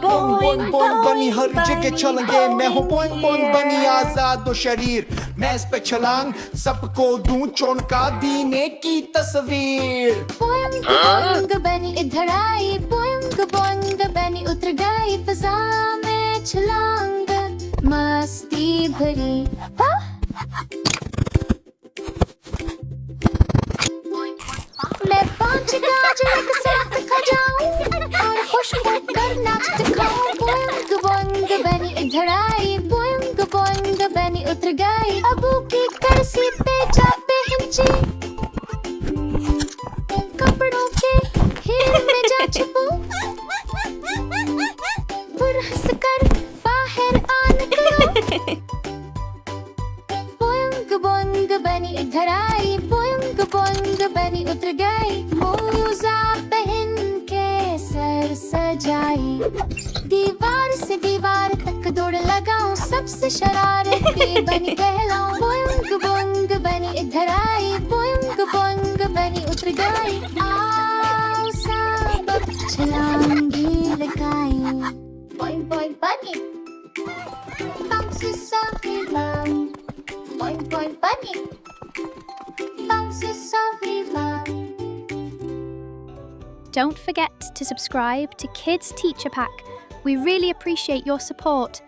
Boeing Boeing Boeing बनी हर जगह चलेंगे मैं हूँ बोइंग बोइंग बनी आजाद और शरीर मैं इस पे छलांग सबको दूं चौंका दीने की तस्वीर बोइंग बोइंग बनी इधर आई बोइंग बोइंग बनी उतर गई फिजा में छलांग मस्ती भरी मैं 5 गाजर के साथ खा जाऊं और खुश होकर नाच दिखाऊं बोइंग बोइंग बनी इधर आई बोइंग बोइंग बनी उतर गई अबू की कुर्सी पे जा पहुंची कपड़ों के घेर में जा छुपू फिर हंस कर बाहर आ निकलो बोइंग बोइंग बनी इधर आई बोइंग बोइंग बनी उतर गई मोजा पहन के सर सजाई दीवार से दीवार तक दौड़ लगाऊं सबसे शरारती बनी कहलाऊं बोइंग बोइंग बनी इधर आई बोइंग बोइंग बनी उतर गई आओ सब छलांगी लगाई बोइंग बोइंग बनी bounces softly down boing boing bunny bounces softly down. Don't forget to subscribe to Kids Teacher Pack. We really appreciate your support.